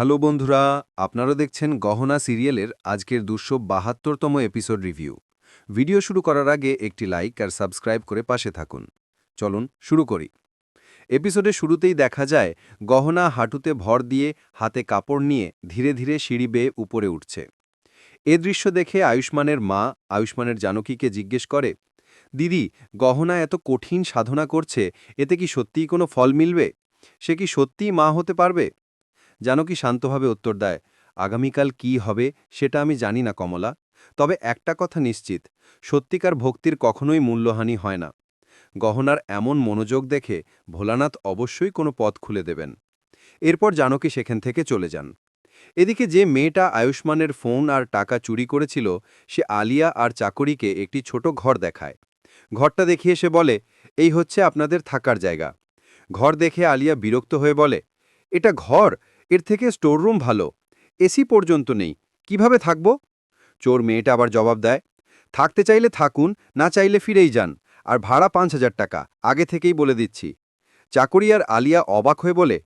Hello বন্ধুরা, আপনারা দেখছেন গহনা সিরিয়ালের আজকের 272তম এপিসোড রিভিউ। ভিডিও শুরু করার আগে একটি লাইক আর সাবস্ক্রাইব করে পাশে থাকুন। চলুন শুরু করি। এপিসোডের শুরুতেই দেখা যায় গহনা হাঁটুতে ভর দিয়ে হাতে কাপড় নিয়ে ধীরে ধীরে সিঁড়ি বেয়ে উপরে উঠছে। এ দৃশ্য দেখে আয়ুষ্মানের মা আয়ুষ্মানের জানকীকে জিজ্ঞেস করে, দিদি, গহনা এত কঠিন সাধনা করছে, এতে কি সত্যিই কোনো ফল মিলবে? সে কি সত্যিই মা হতে পারবে? জানকী শান্তভাবে উত্তর দেয়, আগামীকাল কি হবে সেটা আমি জানি না কমলা, তবে একটা কথা নিশ্চিত, সত্যিকার ভক্তির কখনোই মূল্যহানি হয় না। গহনার এমন মনোযোগ দেখে ভোলানাথ অবশ্যই কোনো পথ খুলে দেবেন। এরপর জানকী সেখান থেকে চলে যান। এদিকে যে মেয়েটা আয়ুষ্মানের ফোন আর টাকা চুরি করেছিল, সে আলিয়া আর চাকরিকে একটি ছোট ঘর দেখায়। ঘরটা দেখিয়ে সে বলে, এই হচ্ছে আপনাদের থাকার জায়গা। ঘর দেখে আলিয়া বিরক্ত হয়ে বলে, এটা ঘর, এর থেকে স্টোররুম ভালো, এসি পর্যন্ত নেই, কিভাবে থাকব? চোর মেয়েটা আবার জবাব দেয়, থাকতে চাইলে থাকুন, না চাইলে ফিরেই যান, আর ভাড়া ৫,০০০ টাকা, আগে থেকেই বলে দিচ্ছি। চাকরি আর আলিয়া অবাক হয়ে বলে,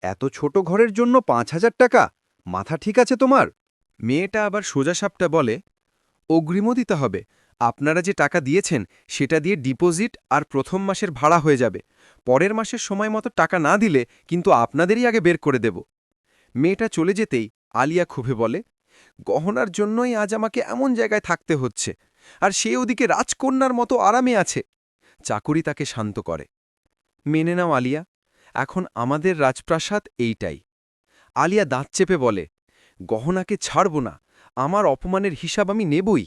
এত ছোট ঘরের জন্য ৫,০০০ টাকা? মাথা ঠিক আছে তোমার? মেয়েটা আবার সোজাসাপটা বলে, অগ্রিমও দিতে হবে। আপনারা যে টাকা দিয়েছেন সেটা দিয়ে ডিপোজিট আর প্রথম মাসের ভাড়া হয়ে যাবে। পরের মাসের সময় মতো টাকা না দিলে কিন্তু আপনাদেরই আগে বের করে দেব। মেয়েটা চলে যেতেই আলিয়া ক্ষোভে বলে, গহনার জন্যই আজ আমাকে এমন জায়গায় থাকতে হচ্ছে, আর সে ওদিকে রাজকন্যার মতো আরামে আছে। চাকরি তাকে শান্ত করে, মেনে নাও আলিয়া, এখন আমাদের রাজপ্রাসাদ এইটাই। আলিয়া দাঁত চেপে বলে, গহনাকে ছাড়ব না, আমার অপমানের হিসাব আমি নেবই।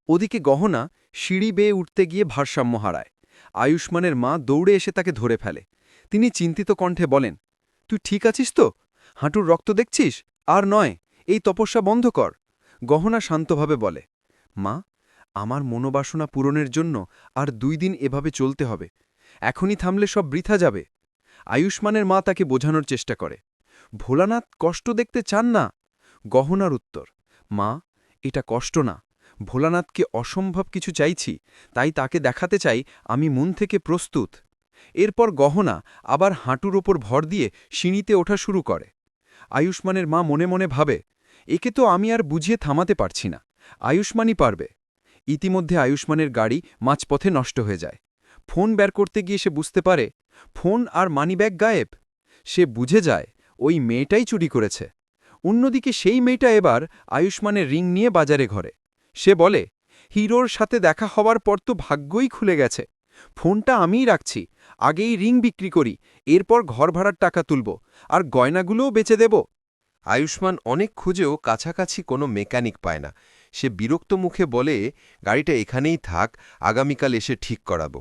ওদিকে গহনা সিঁড়ি বেয়ে উঠতে গিয়ে ভারসাম্য হারায়। আয়ুষ্মানের মা দৌড়ে এসে তাকে ধরে ফেলে। তিনি চিন্তিত কণ্ঠে বলেন, তুই ঠিক আছিস তো? হাঁটুর রক্ত দেখছিস? আর নয়, এই তপস্যা বন্ধ কর। গহনা শান্তভাবে বলে, মা, আমার মনোবাসনা পূরণের জন্য আর 2 দিন এভাবে চলতে হবে। এখনই থামলে সব বৃথা যাবে। আয়ুষ্মানের মা তাকে বোঝানোর চেষ্টা করে, ভোলানাথ কষ্ট দেখতে চান না। গহনার উত্তর, মা, এটা কষ্ট না, ভোলানাথকে অসম্ভব কিছু চাইছি, তাই তাকে দেখাতে চাই আমি মন থেকে প্রস্তুত। এরপর গহনা আবার হাঁটুর ওপর ভর দিয়ে সিঁড়িতে ওঠা শুরু করে। আয়ুষ্মানের মা মনে মনে ভাবে, একে তো আমি আর বুঝিয়ে থামাতে পারছি না, আয়ুষ্মানই পারবে। ইতিমধ্যে আয়ুষ্মানের গাড়ি মাঝপথে নষ্ট হয়ে যায়। ফোন বের করতে গিয়ে সে বুঝতে পারে ফোন আর মানিব্যাগ গায়েব। সে বুঝে যায় ওই মেয়েটাই চুরি করেছে। অন্যদিকে সেই মেয়েটা এবার আয়ুষ্মানের রিং নিয়ে বাজারে ঘরে। সে বলে, হিরোর সাথে দেখা হওয়ার পর তো ভাগ্যই খুলে গেছে। ফোনটা আমিই রাখছি, আগেই রিং বিক্রি করি, এরপর ঘর ভাড়ার টাকা তুলব, আর গয়নাগুলোও বেচে দেব। আয়ুষ্মান অনেক খুঁজেও কাছাকাছি কোনো মেকানিক পায় না। সে বিরক্ত মুখে বলে, গাড়িটা এখানেই থাক, আগামীকাল এসে ঠিক করাবো।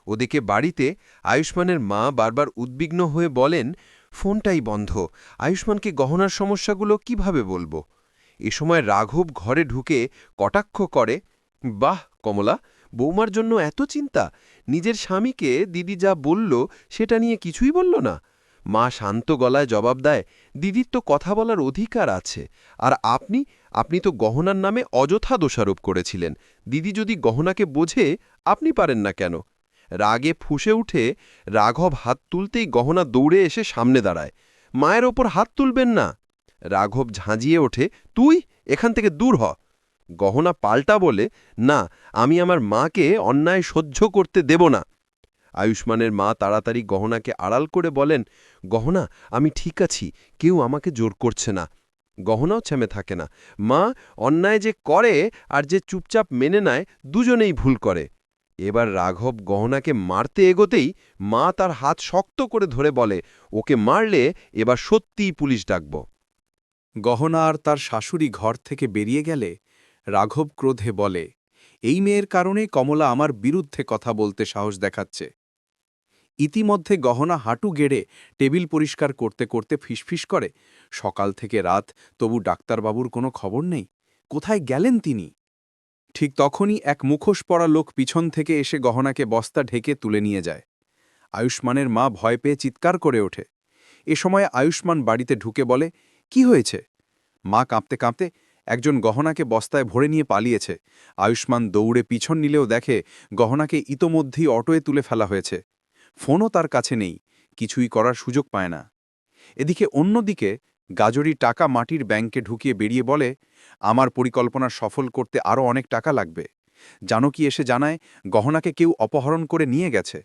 ওদিকে বাড়িতে আয়ুষ্মানের মা বারবার উদ্বিগ্ন হয়ে বলেন, ফোনটাই বন্ধ, আয়ুষ্মানকে গহনার সমস্যাগুলো কিভাবে বলবো? এ সময় রাঘব ঘরে ঢুকে কটাক্ষ করে, বাহ কমলা, বৌমার জন্য এত চিন্তা, নিজের স্বামীকে দিদি যা বলল সেটা নিয়ে কিছুই বলল না। মা শান্ত গলায় জবাব দেয়, দিদির তো কথা বলার অধিকার আছে, আর আপনি তো গহনার নামে অযথা দোষারোপ করেছিলেন। দিদি যদি গহনাকে বোঝে, আপনি পারেন না কেন? রাগে ফুঁসে উঠে রাঘব হাত তুলতেই গহনা দৌড়ে এসে সামনে দাঁড়ায়, মায়ের ওপর হাত তুলবেন না। রাঘব ঝাঁঝিয়ে ওঠে, তুই এখান থেকে দূর হ। গহনা পাল্টা বলে, না, আমি আমার মাকে অন্যায় সহ্য করতে দেব না। আয়ুষ্মানের মা তাড়াতাড়ি গহনাকে আড়াল করে বলেন, গহনা, আমি ঠিক আছি, কেউ আমাকে জোর করছে না। গহনাও থেমে থাকে না। মা, অন্যায় যে করে আর যে চুপচাপ মেনে নেয়, দুজনেই ভুল করে। এবার রাঘব গহনাকে মারতে এগোতেই মা তার হাত শক্ত করে ধরে বলে, ওকে মারলে এবার সত্যিই পুলিশ ডাকব। গহনা আর তার শাশুড়ি ঘর থেকে বেরিয়ে গেলে রাঘব ক্রোধে বলে, এই মেয়ের কারণে কমলা আমার বিরুদ্ধে কথা বলতে সাহস দেখাচ্ছে। ইতিমধ্যে গহনা হাঁটু গেড়ে টেবিল পরিষ্কার করতে করতে ফিসফিস করে, সকাল থেকে রাত, তবু ডাক্তারবাবুর কোনো খবর নেই, কোথায় গেলেন তিনি? ঠিক তখনই এক মুখোশ পরা লোক পিছন থেকে এসে গহনাকে বস্তা ঢেকে তুলে নিয়ে যায়। আয়ুষ্মানের মা ভয় পেয়ে চিৎকার করে ওঠে। এ সময় আয়ুষ্মান বাড়িতে ঢুকে বলে, কি হয়েছে? মা কাঁপতে কাঁপতে, একজন গহনাকে বস্তায় ভরে নিয়ে পালিয়েছে। আয়ুষ্মান দৌড়ে পিছন নিলেও দেখে গহনাকে ইতোমধ্যেই অটোয় তুলে ফেলা হয়েছে। ফোনও তার কাছে নেই, কিছুই করার সুযোগ পায় না। এদিকে অন্যদিকে গাজরি টাকা মাটির ব্যাংকে ঢুকিয়ে বেরিয়ে বলে, আমার পরিকল্পনা সফল করতে আরও অনেক টাকা লাগবে। জানকী এসে জানায় গহনাকে কেউ অপহরণ করে নিয়ে গেছে।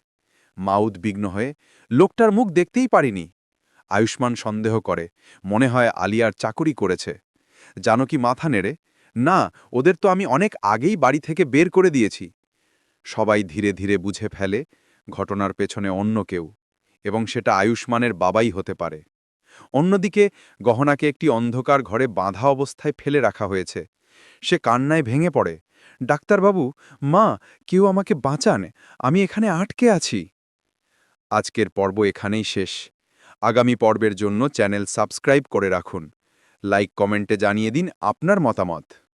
মা উদ্বিগ্ন হয়ে, লোকটার মুখ দেখতেই পারিনি। আয়ুষ্মান সন্দেহ করে, মনে হয় আলিয়ার চাকরি করেছে। জানকী মাথা নেড়ে, না, ওদের তো আমি অনেক আগেই বাড়ি থেকে বের করে দিয়েছি। সবাই ধীরে ধীরে বুঝে ফেলে ঘটনার পেছনে অন্য কেউ, এবং সেটা আয়ুষ্মানের বাবাই হতে পারে। অন্যদিকে গহনাকে একটি অন্ধকার ঘরে বাঁধা অবস্থায় ফেলে রাখা হয়েছে। সে কান্নায় ভেঙে পড়ে, ডাক্তারবাবু, মা, কেউ আমাকে বাঁচান, আমি এখানে আটকে আছি। আজকের পর্ব এখানেই শেষ। আগামী পর্বের জন্য চ্যানেল সাবস্ক্রাইব করে রাখুন। লাইক কমেন্টে জানিয়ে দিন আপনার মতামত।